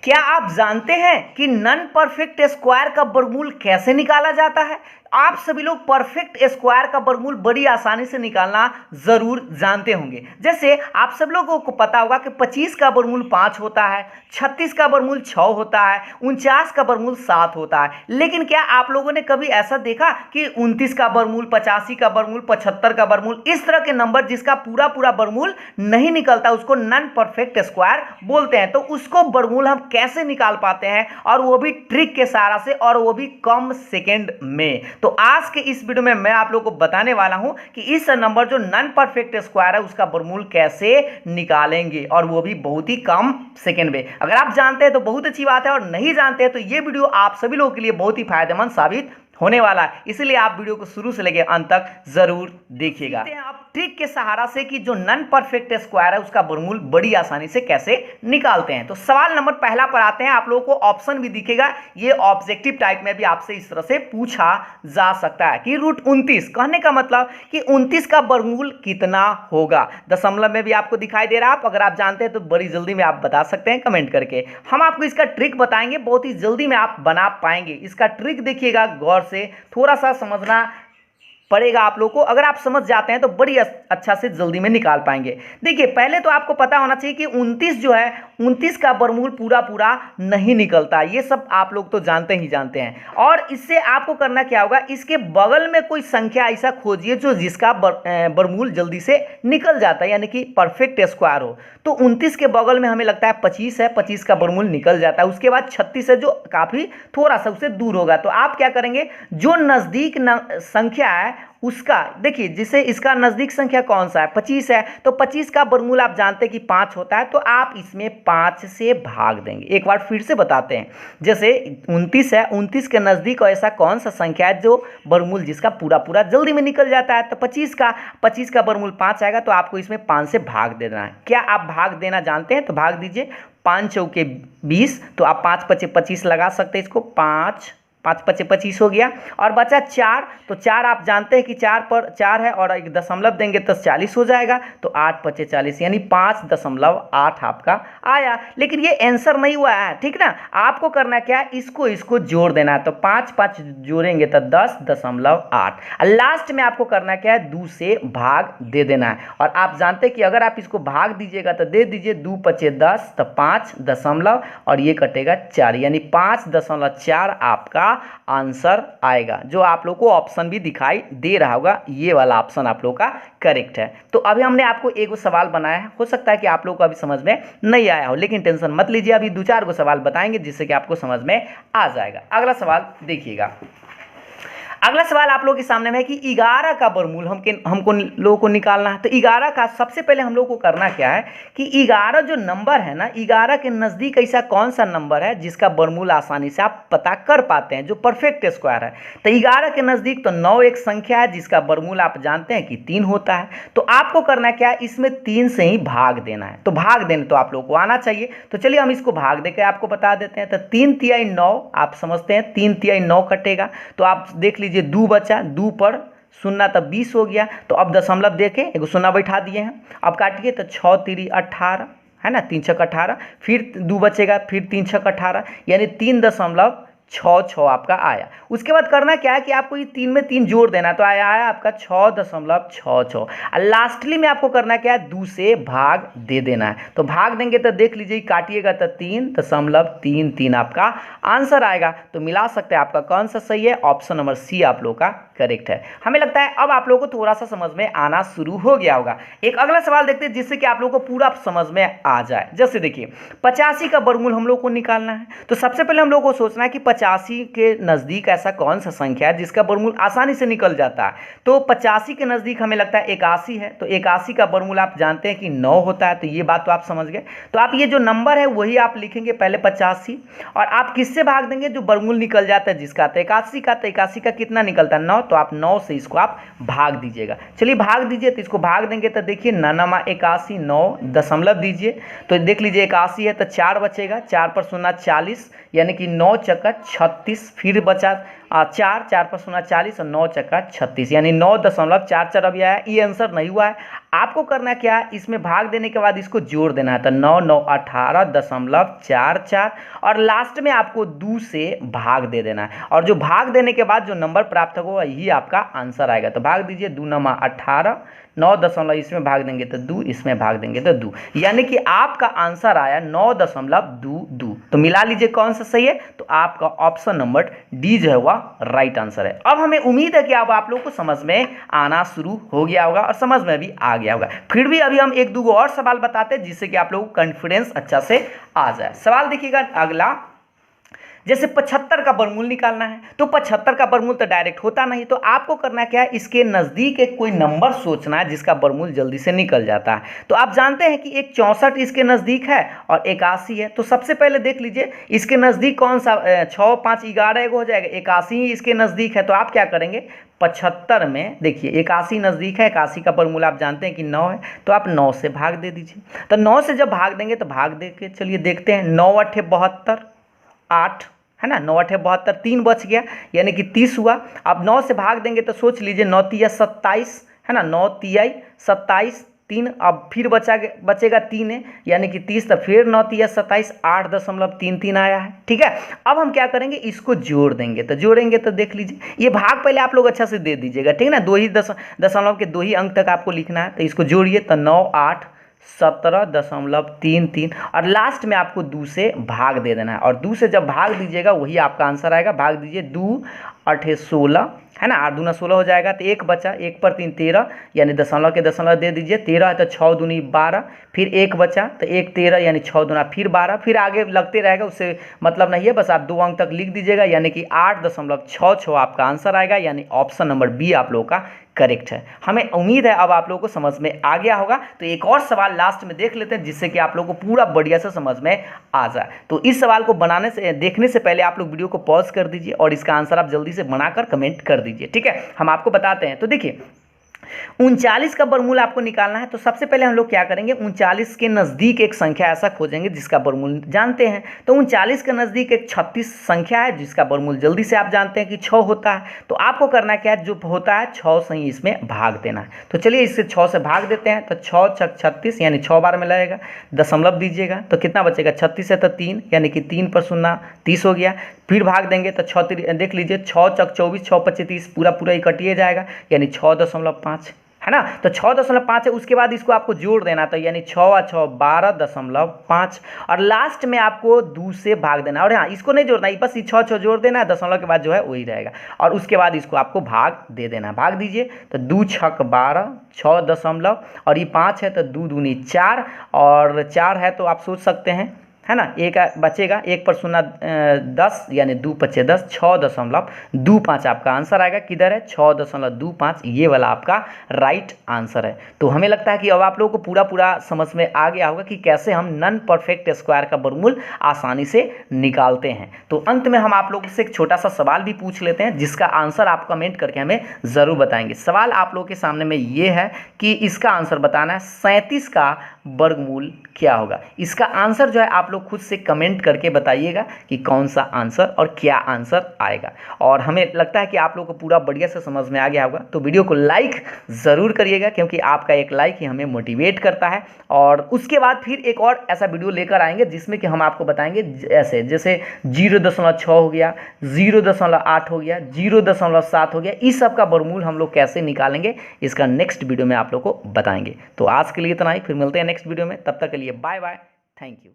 क्या आप जानते हैं कि नॉन परफेक्ट स्क्वायर का वर्गमूल कैसे निकाला जाता है? आप सभी लोग परफेक्ट स्क्वायर का वर्गमूल बड़ी आसानी से निकालना जरूर जानते होंगे। जैसे आप सब लोगों को पता होगा कि 25 का वर्गमूल 5 होता है, 36 का वर्गमूल 6 होता है, 49 का वर्गमूल 7 होता है। लेकिन क्या आप लोगों ने कभी ऐसा देखा कि 29 का वर्गमूल, 85 का वर्गमूल, 75 का वर्गमूल, इस तरह के नंबर जिसका पूरा पूरा वर्गमूल नहीं निकलता उसको नॉन परफेक्ट स्क्वायर बोलते हैं। तो उसको वर्गमूल हम कैसे निकाल पाते हैं, और वो भी ट्रिक के सहारा से, और वो भी कम सेकेंड में। तो आज के इस वीडियो में मैं आप लोगों को बताने वाला हूं कि इस नंबर जो नॉन परफेक्ट स्क्वायर है उसका वर्गमूल कैसे निकालेंगे, और वो भी बहुत ही कम सेकेंड में। अगर आप जानते हैं तो बहुत अच्छी बात है, और नहीं जानते हैं तो ये वीडियो आप सभी लोगों के लिए बहुत ही फायदेमंद साबित होने वाला है। इसलिए आप वीडियो को शुरू से लेकर अंत तक जरूर देखिएगा। आप ट्रिक के सहारा से कि जो नॉन परफेक्ट स्क्वायर है उसका वर्गमूल बड़ी आसानी से कैसे निकालते हैं। तो सवाल नंबर पहला पर आते हैं। आप लोगों को ऑप्शन भी दिखेगा, ये ऑब्जेक्टिव टाइप में भी आपसे इस तरह से पूछा जा सकता है कि रूट 29, कहने का मतलब कि 29 का वर्गमूल कितना होगा। दशमलव में भी आपको दिखाई दे रहा है। अगर आप जानते हैं तो बड़ी जल्दी में आप बता सकते हैं कमेंट करके। हम आपको इसका ट्रिक बताएंगे, बहुत ही जल्दी में आप बना पाएंगे। इसका ट्रिक देखिएगा गौर से, थोड़ा सा समझना पड़ेगा आप लोग को। अगर आप समझ जाते हैं तो बड़ी अच्छा से जल्दी में निकाल पाएंगे। देखिए, पहले तो आपको पता होना चाहिए कि 29 जो है, 29 का वर्गमूल पूरा पूरा नहीं निकलता। ये सब आप लोग तो जानते ही जानते हैं। और इससे आपको करना क्या होगा, इसके बगल में कोई संख्या ऐसा खोजिए जो जिसका वर्गमूल जल्दी से निकल जाता है, यानी कि परफेक्ट स्क्वायर हो। तो 29 के बगल में हमें लगता है 25 है, 25 का वर्गमूल निकल जाता है। उसके बाद 36 है जो काफ़ी थोड़ा सा उससे दूर होगा। तो आप क्या करेंगे, जो नज़दीक संख्या है उसका, देखिए जिसे इसका नज़दीक संख्या कौन सा है, 25 है, तो 25 का वर्गमूल आप जानते हैं कि 5 होता है। तो आप इसमें 5 से भाग देंगे। एक बार फिर से बताते हैं, जैसे 29 है, 29 के नज़दीक ऐसा कौन सा संख्या है जो वर्गमूल जिसका पूरा पूरा जल्दी में निकल जाता है। तो 25 का वर्गमूल 5 आएगा। तो आपको इसमें 5 से भाग देना है। क्या आप भाग देना जानते हैं? तो भाग दीजिए। 5 चौके 20, तो आप 5 पचे 25 लगा सकते हैं इसको। 5 पचे 25 हो गया, और बचा 4। तो 4 आप जानते हैं कि 4 पर 4 है, और एक दशमलव देंगे तो 40 हो जाएगा। तो 8 पचे 40, यानी 5.8 आपका आया। लेकिन ये आंसर नहीं हुआ है, ठीक ना। आपको करना क्या है, इसको जोड़ देना है। तो 5 5 जोड़ेंगे तो 10.8। लास्ट में आपको करना क्या है, 2 से भाग दे देना है। और आप जानते हैं कि अगर आप इसको भाग दीजिएगा तो दे दीजिए 2 पचे 10, तो 5 दशमलव, और ये कटेगा 4, यानी 5.4 आपका आंसर आएगा। जो आप लोग को ऑप्शन भी दिखाई दे रहा होगा, ये वाला ऑप्शन आप लोग का करेक्ट है। तो अभी हमने आपको एक सवाल बनाया है, हो सकता है कि आप लोग को अभी समझ में नहीं आया हो, लेकिन टेंशन मत लीजिए, अभी 2-4 को सवाल बताएंगे जिससे कि आपको समझ में आ जाएगा। अगला सवाल देखिएगा। अगला सवाल आप लोगों के सामने में है कि 11 का वर्गमूल हमको लोगों को निकालना है। तो 11 का सबसे पहले हम लोग को करना क्या है कि 11 जो नंबर है ना, 11 के नज़दीक ऐसा कौन सा नंबर है जिसका वर्गमूल आसानी से आप पता कर पाते हैं, जो परफेक्ट स्क्वायर है। तो 11 के नज़दीक तो 9 एक संख्या है जिसका वर्गमूल आप जानते हैं कि 3 होता है। तो आपको करना क्या है, इसमें 3 से ही भाग देना है। तो भाग देने तो आप लोग को आना चाहिए। तो चलिए हम इसको भाग देकर आपको बता देते हैं। तो 3 तिहाई 9, आप समझते हैं 3 तिहाई 9 कटेगा। तो आप देख लीजिए 2 बचा, 2 पर शून्य तब 20 हो गया। तो अब दशमलव देके एक शून्य बैठा दिए हैं। अब काटिए तो 6 तिरी 18 है ना, 3 छक 18, फिर 2 बचेगा, फिर 3 छक 18, यानी 3.66 आपका आया। उसके बाद करना क्या है कि आपको ये 3 में 3 जोड़ देना। तो आया आपका 6.66। लास्टली में आपको करना क्या है, 2 से भाग दे देना है। तो भाग देंगे तो देख लीजिए काटिएगा तो 3.33 आपका आंसर आएगा। तो मिला सकते हैं आपका कौन सा सही है, ऑप्शन नंबर सी आप लोग का करेक्ट है। हमें लगता है अब आप लोगों को थोड़ा सा समझ में आना शुरू हो गया होगा। एक अगला सवाल देखते हैं जिससे कि आप लोगों को पूरा समझ में आ जाए। जैसे देखिए 85 का वर्गमूल हम लोग को निकालना है। तो सबसे पहले हम लोग को सोचना है कि 85 के नज़दीक ऐसा कौन सा संख्या है जिसका वर्गमूल आसानी से निकल जाता है। तो 85 के नज़दीक हमें लगता है 81 है। तो 81 का वर्गमूल आप जानते हैं कि 9 होता है। तो ये बात तो आप समझ गए। तो आप ये जो नंबर है वही आप लिखेंगे पहले 85, और आप किससे भाग देंगे, जो वर्गमूल निकल जाता है जिसका। तो 81 का, तो 81 का कितना निकलता है, 9। तो आप 9 से इसको आप भाग दीजिएगा। चलिए भाग दीजिए। तो इसको भाग देंगे तो देखिए 9 81, 9 दशमलव दीजिए। तो देख लीजिए 81 है तो 4 बचेगा, 4 पर शून्य 40, यानी कि 9 चक्का 36, फिर बचा 4, 4 पर 0 40 और 9 चक्का 36, यानी 9.44 अभी आया। ये आंसर नहीं हुआ है। आपको करना क्या है, इसमें भाग देने के बाद इसको जोड़ देना है। तो 9 9 18.44 और लास्ट में आपको 2 से भाग दे देना है, और जो भाग देने के बाद जो नंबर प्राप्त होगा यही आपका आंसर आएगा। तो भाग दीजिए, 2 9 18, 9 दशमलव इसमें भाग देंगे तो 2, इसमें भाग देंगे तो 2, यानी कि आपका आंसर आया 9.22। तो मिला लीजिए कौन सा सही है, तो आपका ऑप्शन नंबर डी जो है वह राइट आंसर है। अब हमें उम्मीद है कि अब आप लोग को समझ में आना शुरू हो गया होगा और समझ में भी आ गया होगा। फिर भी अभी हम एक दो और सवाल बताते हैं जिससे कि आप लोगों को कॉन्फिडेंस अच्छा से आ जाए। सवाल देखिएगा अगला, जैसे 75 का वर्गमूल निकालना है, तो 75 का वर्गमूल तो डायरेक्ट होता नहीं, तो आपको करना क्या है, इसके नज़दीक एक कोई नंबर सोचना है जिसका वर्गमूल जल्दी से निकल जाता है। तो आप जानते हैं कि एक 64 इसके नज़दीक है और 81 है। तो सबसे पहले देख लीजिए इसके नज़दीक कौन सा, 6 5 11 एगो हो जाएगा, 81 ही इसके नज़दीक है। तो आप क्या करेंगे, 75 में देखिए 81 नज़दीक है, 81 का वर्गमूल आप जानते हैं कि 9 है, तो आप 9 से भाग दे दीजिए। तो 9 से जब भाग देंगे तो भाग दे के चलिए देखते हैं, 9 8 72, 8 है ना, 9 8 72, 3 बच गया यानी कि 30 हुआ। अब 9 से भाग देंगे तो सोच लीजिए 9 तिया 27 है ना, 9 तियाई 27, 3 अब फिर बचेगा 3 है यानी कि 30, तो फिर 9 तिया 27, 8.33 आया है। ठीक है, अब हम क्या करेंगे, इसको जोड़ देंगे। तो जोड़ेंगे तो देख लीजिए, ये भाग पहले आप लोग अच्छा से दे दीजिएगा, ठीक है ना, 2 ही दशमलव के 2 ही अंक तक आपको लिखना है। तो इसको जोड़िए, तो 9 8 17.33 और लास्ट में आपको 2 से भाग दे देना है, और 2 से जब भाग दीजिएगा वही आपका आंसर आएगा। भाग दीजिए, 2 8 16 है ना, 8 दूना 16 हो जाएगा, तो 1 बचा, 1 पर 3 13, यानी दशमलव के दशमलव दे दीजिए, 13 है तो 6 दूनी 12, फिर 1 बचा तो 1 13 यानी 6 दूना फिर 12, फिर आगे लगते रहेगा, उससे मतलब नहीं है, बस आप 2 अंक तक लिख दीजिएगा, यानी कि 8.66 आपका आंसर आएगा, यानी ऑप्शन नंबर बी आप लोगों का करेक्ट है। हमें उम्मीद है अब आप लोगों को समझ में आ गया होगा। तो एक और सवाल लास्ट में देख लेते हैं जिससे कि आप लोगों को पूरा बढ़िया से समझ में आ जाए। तो इस सवाल को देखने से पहले आप लोग वीडियो को पॉज कर दीजिए और इसका आंसर आप जल्दी से बनाकर कमेंट कर दीजिए। ठीक है, हम आपको बताते हैं। तो देखिए 39 का वर्गमूल आपको निकालना है। तो सबसे पहले हम लोग क्या करेंगे, 39 के नज़दीक एक संख्या ऐसा खोजेंगे जिसका वर्गमूल जानते हैं। तो 39 के नज़दीक एक 36 संख्या है जिसका वर्गमूल जल्दी से आप जानते हैं कि 6 होता है। तो आपको करना क्या है, जो होता है 6 से ही इसमें भाग देना है। तो चलिए इससे 6 से भाग देते हैं। तो 6 छक 36 यानी 6 बार में लगेगा, दशमलव दीजिएगा तो कितना बचेगा, 36 है तो 3 यानी कि 3 पर 0 30 हो गया। फिर भाग देंगे तो 6 देख लीजिए, 6 चक 24, 6 25 30, पूरा ही कटिए जाएगा यानी 6.5 है ना। तो 6.5 है, उसके बाद इसको आपको जोड़ देना, तो यानी 6 और 6 12.5 और लास्ट में आपको 2 से भाग देना। और हाँ, इसको नहीं जोड़ना, बस ये 6 6 जोड़ देना है, दशमलव के बाद जो है वही रहेगा, और उसके बाद इसको आपको भाग दे देना। भाग दीजिए तो 2 छक 12, 6 दशमलव और ये 5 है तो 2 दूनी 4 और 4 है तो आप सोच सकते हैं है ना, एक बचेगा, 1 पर 0 10 यानी 2 पचे 10, 6.25 आपका आंसर आएगा। किधर है, 6.25, ये वाला आपका राइट आंसर है। तो हमें लगता है कि अब आप लोगों को पूरा समझ में आ गया होगा कि कैसे हम नॉन परफेक्ट स्क्वायर का वर्गमूल आसानी से निकालते हैं। तो अंत में हम आप लोगों से एक छोटा सा सवाल भी पूछ लेते हैं जिसका आंसर आप कमेंट करके हमें ज़रूर बताएंगे। सवाल आप लोगों के सामने में ये है कि इसका आंसर बताना है 37 का वर्गमूल क्या होगा। इसका आंसर जो है आप लोग खुद से कमेंट करके बताइएगा कि कौन सा आंसर और क्या आंसर आएगा। और हमें लगता है कि आप लोगों को पूरा बढ़िया से समझ में आ गया होगा। तो वीडियो को लाइक ज़रूर करिएगा क्योंकि आपका एक लाइक ही हमें मोटिवेट करता है। और उसके बाद फिर एक और ऐसा वीडियो लेकर आएंगे जिसमें कि हम आपको बताएंगे जैसे 0.6 हो गया, 0.8 हो गया, 0.7 हो गया, इस सब का वर्गमूल हम लोग कैसे निकालेंगे इसका नेक्स्ट वीडियो में आप लोग को बताएंगे। तो आज के लिए इतना ही, फिर मिलते हैं नेक्स्ट वीडियो में। तब तक के लिए बाय बाय, थैंक यू।